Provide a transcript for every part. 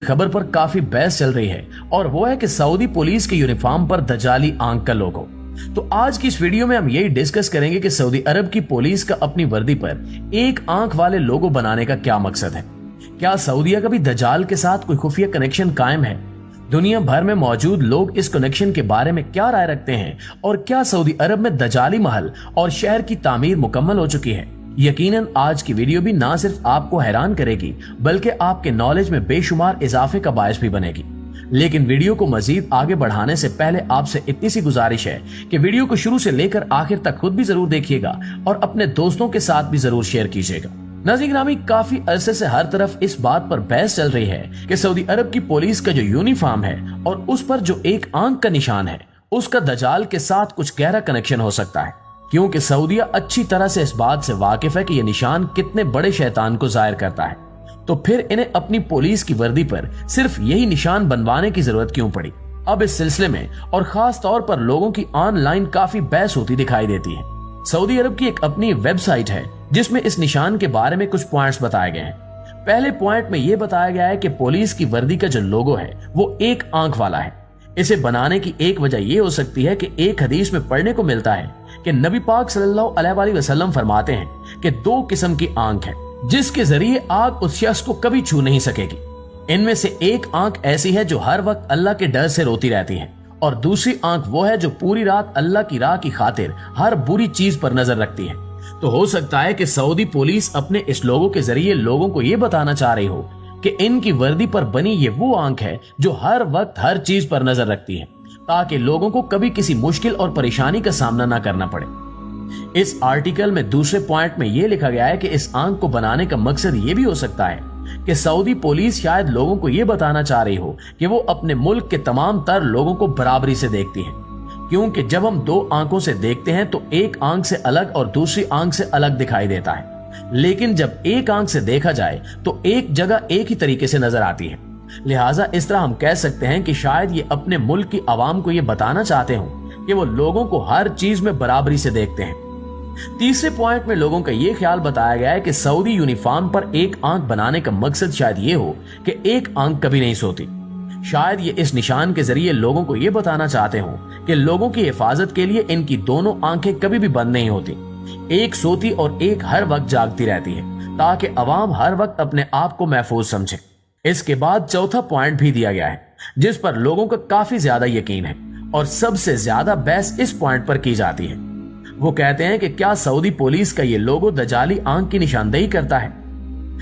खबर पर काफी बहस चल रही है और वो है कि सऊदी पुलिस के यूनिफॉर्म पर दजाली आंख का लोगो। तो आज की इस वीडियो में हम यही डिस्कस करेंगे कि सऊदी अरब की पुलिस का अपनी वर्दी पर एक आंख वाले लोगो बनाने का क्या मकसद है। क्या सऊदीया का भी दजाल के साथ कोई खुफिया कनेक्शन कायम है? दुनिया भर में मौजूद लोग इस कनेक्शन के बारे में क्या राय रखते हैं और क्या सऊदी अरब में दजाली महल और शहर की तामीर मुकम्मल हो चुकी है? यकीनन आज की वीडियो भी ना सिर्फ आपको हैरान करेगी बल्कि आपके नॉलेज में बेशुमार इजाफे का बायस भी बनेगी। लेकिन वीडियो को मजीद आगे बढ़ाने से पहले आपसे इतनी सी गुजारिश है कि वीडियो को शुरू से लेकर आखिर तक खुद भी जरूर देखिएगा और अपने दोस्तों के साथ भी जरूर शेयर कीजिएगा। नाज़रीन ग्रामी, काफी अरसे से हर तरफ इस बात पर बहस चल रही है कि सऊदी अरब की पुलिस का जो यूनिफॉर्म है और उस पर जो एक आंख का निशान है उसका दजाल के साथ कुछ गहरा कनेक्शन हो सकता है, क्योंकि सऊदीया अच्छी तरह से इस बात से वाकिफ है कि यह निशान कितने बड़े शैतान को जाहिर करता है। तो फिर इन्हें अपनी पुलिस की वर्दी पर सिर्फ यही निशान बनवाने की जरूरत क्यों पड़ी? अब इस सिलसिले में और खास तौर पर लोगों की ऑनलाइन काफी बहस होती दिखाई देती है। सऊदी अरब की एक अपनी वेबसाइट है जिसमें इस निशान के बारे में कुछ पॉइंट्स बताए गए हैं। पहले पॉइंट में यह बताया गया है कि पुलिस की वर्दी का जो लोगो है वो एक आंख वाला है। इसे बनाने की एक वजह यह हो सकती है कि एक हदीस में पढ़ने को मिलता है कि नबी पाक सल्लल्लाहु अलैहि वसल्लम फरमाते हैं कि दो किस्म की आंख है जिसके जरिए आग उस शख्स को कभी छू नहीं सकेगी। इनमें से एक आंख ऐसी है जो हर वक्त अल्लाह के डर से रोती रहती है और दूसरी आंख वो है जो पूरी रात अल्लाह की राह की खातिर हर बुरी चीज पर नजर रखती है। तो हो सकता है कि सऊदी पुलिस अपने इस लोगों के जरिए लोगों को ये बताना चाह रही हो कि इनकी वर्दी पर बनी ये वो आंख है जो हर वक्त हर चीज पर नजर रखती है, ताकि लोगों को कभी किसी मुश्किल और परेशानी का सामना ना करना पड़े। इस आर्टिकल में दूसरे पॉइंट में यह लिखा गया है कि इस आंख को बनाने का मकसद ये भी हो सकता है कि सऊदी पुलिस शायद लोगों को यह बताना चाह रही हो कि वो अपने मुल्क के तमाम तर लोगों को बराबरी से देखती है, क्योंकि जब हम दो आंखों से देखते हैं तो एक आंख से अलग और दूसरी आंख से अलग दिखाई देता है, लेकिन जब एक आंख से देखा जाए तो एक जगह एक ही तरीके से नजर आती है। लिहाजा इस तरह हम कह सकते हैं कि शायद ये अपने मुल्क की आवाम को ये बताना चाहते हो कि वो लोगों को हर चीज में बराबरी से देखते हैं। तीसरे पॉइंट में लोगों का ये ख्याल बताया गया है कि सऊदी यूनिफॉर्म पर एक आंख बनाने का मकसद शायद ये हो कि एक आंख कभी नहीं सोती। शायद ये इस निशान के जरिए लोगों को ये बताना चाहते हो कि लोगों की हिफाजत के लिए इनकी दोनों आंखें कभी भी बंद नहीं होती, एक सोती और एक हर वक्त जागती रहती है, ताकि अवाम हर वक्त अपने आप को महफूज समझे। इसके बाद चौथा पॉइंट भी दिया गया है जिस पर लोगों का काफी ज्यादा यकीन है और सबसे ज्यादा बहस इस पॉइंट पर की जाती है। वो कहते हैं कि क्या सऊदी पुलिस का ये लोगो दजाली आंख की निशानदेही करता है?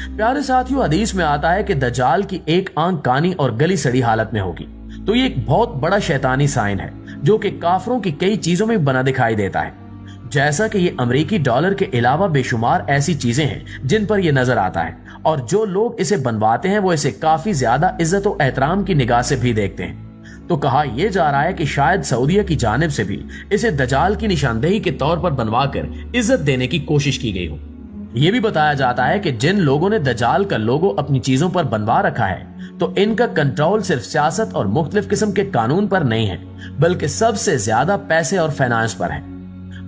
प्यारे साथियों, हदीस में आता है कि दजाल की एक आंख कानी और गली सड़ी हालत में होगी, तो ये एक बहुत बड़ा शैतानी साइन है जो कि काफरों की कई चीजों में बना दिखाई देता है, जैसा कि ये अमेरिकी डॉलर के अलावा बेशुमार ऐसी चीजें हैं जिन पर यह नजर आता है और जो लोग इसे बनवाते हैं वो इसे काफी ज्यादा इज्जत और एहतराम की निगाह से भी देखते हैं। तो कहा यह जा रहा है कि शायद सऊदीया की जानिब से भी इसे दजाल की निशानदेही के तौर पर बनवाकर इज्जत देने की कोशिश की गई हो। यह भी बताया जाता है कि जिन लोगों ने दजाल का लोगो अपनी चीजों पर बनवा रखा है तो इनका कंट्रोल सिर्फ सियासत और मुख्तलिफ किस्म के कानून पर नहीं है, बल्कि सबसे ज्यादा पैसे और फाइनेंस पर है।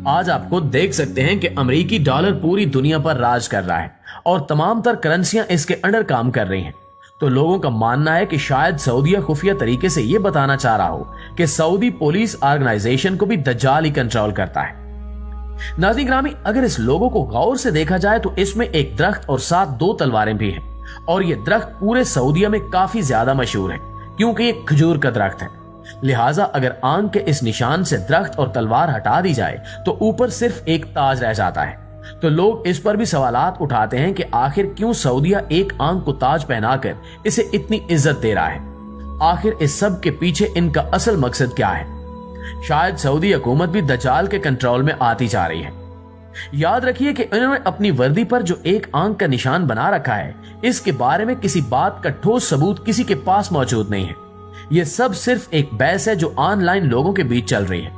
आज आप खुद देख सकते हैं कि अमेरिकी डॉलर पूरी दुनिया पर राज कर रहा है और तमाम तर करेंसियां इसके अंडर काम कर रही हैं। तो लोगों का मानना है कि शायद सऊदीया खुफिया तरीके से यह बताना चाह रहा हो कि सऊदी पुलिस ऑर्गेनाइजेशन को भी दज्जाल ही कंट्रोल करता है। नाज़रीन ग्रामी, अगर इस लोगो को गौर से देखा जाए तो इसमें एक दरख्त और साथ दो तलवारें भी हैं और यह दरख्त पूरे सऊदीया में काफी ज्यादा मशहूर है क्योंकि ये खजूर का दरख्त है। लिहाजा अगर आंख के इस निशान से दरख्त और तलवार हटा दी जाए तो ऊपर सिर्फ एक ताज रह जाता है। तो लोग इस पर भी सवालात उठाते हैं कि आखिर क्यों सऊदीया एक आंख को ताज पहनाकर इसे इतनी इज्जत दे रहा है? आखिर इस सब के पीछे इनका असल मकसद क्या है? शायद सऊदी हुकूमत भी दज्जाल के कंट्रोल में आती जा रही है। याद रखिए कि इन्होंने अपनी वर्दी पर जो एक आंख का निशान बना रखा है इसके बारे में किसी बात का ठोस सबूत किसी के पास मौजूद नहीं है। यह सब सिर्फ एक बहस है जो ऑनलाइन लोगों के बीच चल रही है,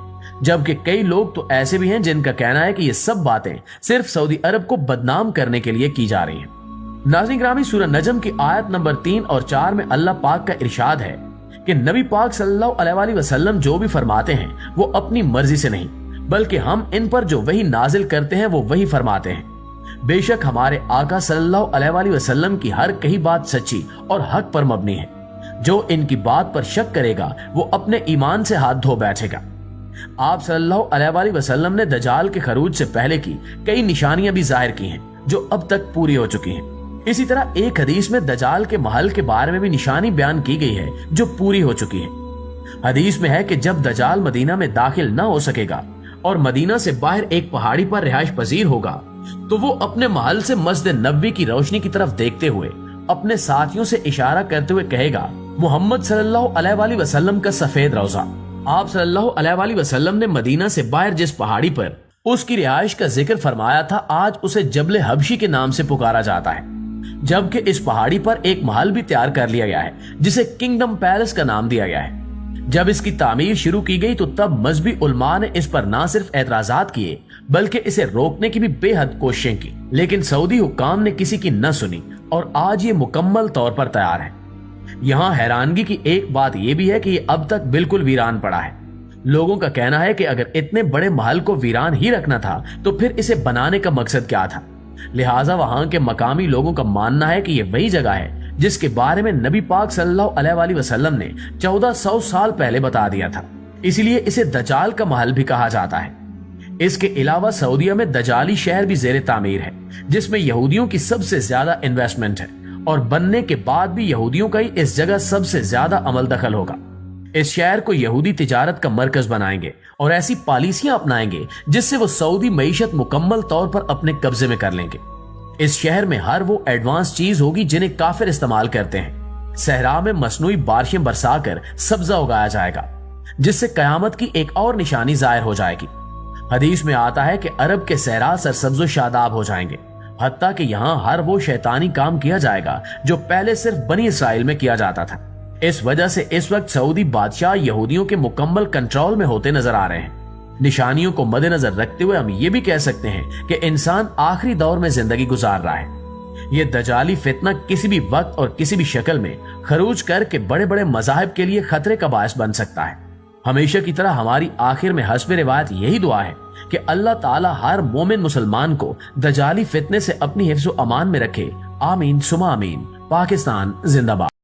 जबकि कई लोग तो ऐसे भी हैं जिनका कहना है कि ये सब बातें सिर्फ सऊदी अरब को बदनाम करने के लिए की जा रही हैं। नाज़रीन ग्रामी, सूरह नजम की आयत नंबर 3 और 4 में अल्लाह पाक का इरशाद है कि नबी पाक सल्लल्लाहु अलैहि वसल्लम जो भी फरमाते हैं वो अपनी मर्जी से नहीं बल्कि हम इन पर जो वही नाजिल करते हैं वो वही फरमाते हैं। बेशक हमारे आका सल्लल्लाहु अलैहि वसल्लम की हर कही बात सच्ची और हक पर मबनी है। जो इनकी बात पर शक करेगा वो अपने ईमान से हाथ धो बैठेगा। आप सल्लल्लाहु अलैहि वसल्लम ने दजाल के खरूज से पहले की कई निशानियां भी जाहिर की हैं, जो अब तक पूरी हो चुकी हैं। इसी तरह एक हदीस में दजाल के महल के बारे में भी निशानी बयान की गई है, जो पूरी हो चुकी है। हदीस में है कि जब दजाल मदीना में दाखिल न हो सकेगा और मदीना से बाहर एक पहाड़ी पर रिहाइश पजीर होगा, तो वो अपने महल से मस्जिद नबवी की रोशनी की तरफ देखते हुए अपने साथियों से इशारा करते हुए कहेगा, मोहम्मद सल्लल्लाहु अलैहि वसल्लम का सफेद रोजा। आप सल्लल्लाहु अलैहि वसल्लम ने मदीना से बाहर जिस पहाड़ी पर उसकी रिहाइश का जिक्र फरमाया था, आज उसे जबले हबशी के नाम से पुकारा जाता है। जबकि इस पहाड़ी पर एक महल भी तैयार कर लिया गया है, जिसे किंगडम पैलेस का नाम दिया गया है। जब इसकी तामीर शुरू की गई तो तब मजहबी उलमा ने इस पर न सिर्फ एतराजात किए, बल्कि इसे रोकने की भी बेहद कोशिशें की, लेकिन सऊदी हुक्काम ने किसी की न सुनी और आज ये मुकम्मल तौर पर तैयार है। यहाँ हैरानगी की एक बात यह भी है कि ये अब तक बिल्कुल वीरान पड़ा है। लोगों का कहना है कि अगर इतने बड़े महल को वीरान ही रखना था तो फिर इसे बनाने का मकसद क्या था। लिहाजा वहां के मकामी लोगों का मानना है कि यह वही जगह है जिसके बारे में नबी पाक सल्लल्लाहु अलैहि वसल्लम ने 1400 साल पहले बता दिया था। इसलिए इसे दजाल का महल भी कहा जाता है। इसके अलावा सऊदीया में दजाली शहर भी जेर तामीर है, जिसमें यहूदियों की सबसे ज्यादा इन्वेस्टमेंट है और बनने के बाद भी यहूदियों का ही इस जगह सबसे ज्यादा अमल दखल होगा। इस शहर को यहूदी तिजारत का मरकज बनाएंगे और ऐसी पॉलिसियां अपनाएंगे जिससे वो सऊदी मईशत मुकम्मल तौर पर अपने कब्जे में कर लेंगे। इस शहर में हर वो एडवांस चीज होगी जिन्हें काफिर इस्तेमाल करते हैं। सहरा में मसनूई बारिशें बरसाकर सब्जा उगाया जाएगा, जिससे कयामत की एक और निशानी जाहिर हो जाएगी। हदीस में आता है कि अरब के सहरा सरसब्जो शादाब हो जाएंगे, हत्ता कि यहाँ हर वो शैतानी काम किया जाएगा जो पहले सिर्फ बनी इसराइल में किया जाता था। इस वजह से इस वक्त सऊदी बादशाह यहूदियों के मुकम्मल कंट्रोल में होते नजर आ रहे हैं। निशानियों को मद्देनजर रखते हुए हम ये भी कह सकते हैं कि इंसान आखिरी दौर में जिंदगी गुजार रहा है। ये दजाली फितना किसी भी वक्त और किसी भी शक्ल में खरूज करके बड़े बड़े मजाहिब के लिए खतरे का बायस बन सकता है। हमेशा की तरह हमारी आखिर में हस्ब रिवायत यही दुआ है कि अल्लाह ताला हर मोमिन मुसलमान को दजाली फितने से अपनी हिफ्ज़ व अमान में रखे। आमीन सुमा आमीन। पाकिस्तान जिंदाबाद।